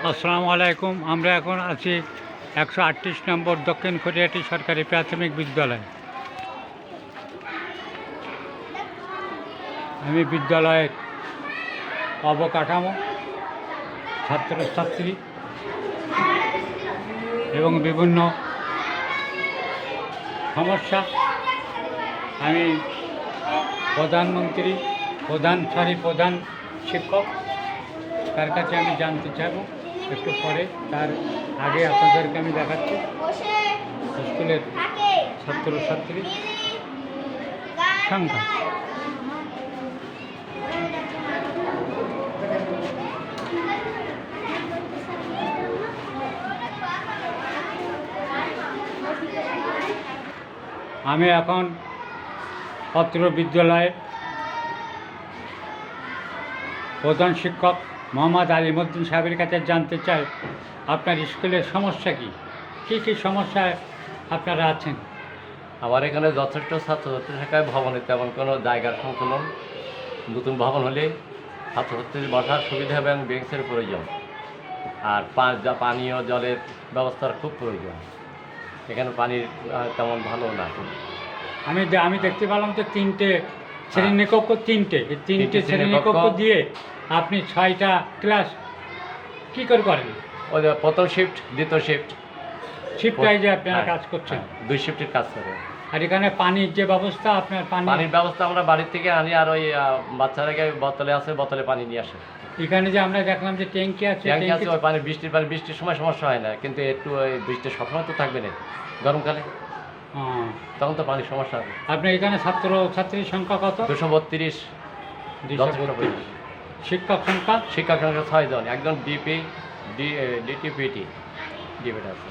আসসালামু আলাইকুম। আমরা এখন আছি 138 নম্বর দক্ষিণ খড়িয়াটি সরকারি প্রাথমিক বিদ্যালয়। আমি বিদ্যালয়ের অবকাঠামো, ছাত্রছাত্রী এবং বিভিন্ন সমস্যা আমি প্রধান শিক্ষক তার কাছে আমি জানতে চাইব একটু পরে। তার আগে আপনাদেরকে আমি দেখাচ্ছি স্কুলের ছাত্রছাত্রী সংখ্যা। আমি এখন অত্র বিদ্যালয়ের প্রধান শিক্ষক মোহাম্মদ আলিমুদ্দিন সাহেবের কাছে জানতে চাই আপনার স্কুলের সমস্যা কী কী সমস্যায় আপনারা আছেন। আমার এখানে যথেষ্ট ছাত্রছাত্রী থাকায় ভবনে তেমন কোনো জায়গার সংকুলন, নতুন ভবন হলে ছাত্রছাত্রীর বসার সুবিধা এবং বেঞ্চের প্রয়োজন, আর পানীয় জলের ব্যবস্থার খুব প্রয়োজন। এখানে পানির তেমন ভালো না। আমি দেখতে পেলাম তো তিনটে শ্রেণীকক্ষ, তিনটে শ্রেণীকক্ষ দিয়ে আপনি 6টা ক্লাস কী করে করেন? ওই প্রথম শিফট, দ্বিতীয় শিফট ওয়াইজে আপনারা কাজ করছেন? 2 শিফটের কাজ করে। আর এখানে পানির যে ব্যবস্থা, আপনার পানির ব্যবস্থা আমরা বাড়ির থেকে আনি, আর ওই বাচ্চারাকে বোতলে পানি নিয়ে আসে। এখানে যে আমরা দেখলাম যে ট্যাঙ্কি আছে, ওই পানি বৃষ্টির সময় সমস্যা হয় না, কিন্তু একটু ওই বৃষ্টির সবসময় তো থাকবে না, গরমকালে তখন তো পানির সমস্যা হবে। আপনার এখানে ছাত্রছাত্রীর সংখ্যা কত? 232। শিক্ষক সংখ্যা 6 জন, একজন ডিটিপিটি আছে।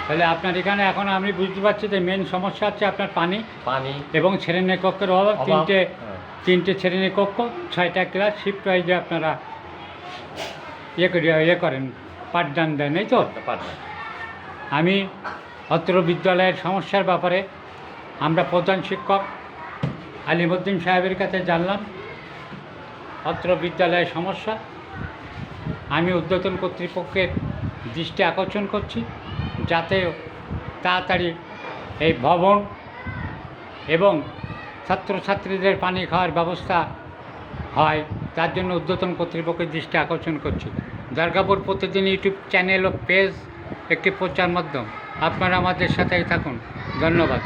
তাহলে আপনার এখানে এখন আমি বুঝতে পারছি যে মেন সমস্যা হচ্ছে আপনার পানি এবং শ্রেণীকক্ষের অভাব। তিনটে শ্রেণীকক্ষ, 6টা ক্লাস, শিফট ওয়াইজে আপনারা ইয়ে করেন, পাঠদান দেন, এই তো? আমি অত্র বিদ্যালয়ের সমস্যার ব্যাপারে আমরা প্রধান শিক্ষক আলিমুদ্দিন সাহেবের কাছে জানলাম অত্র বিদ্যালয়ের সমস্যা। আমি ঊর্ধ্বতন কর্তৃপক্ষের দৃষ্টি আকর্ষণ করছি যাতে তাড়াতাড়ি এই ভবন এবং ছাত্রছাত্রীদের পানি খাওয়ার ব্যবস্থা হয়, তার জন্য ঊর্ধ্বতন কর্তৃপক্ষের দৃষ্টি আকর্ষণ করছি। দুর্গাপুর প্রতিদিন ইউটিউব চ্যানেল ও পেজ একটি প্রচার মাধ্যম। আপনারা আমাদের সাথেই থাকুন। ধন্যবাদ।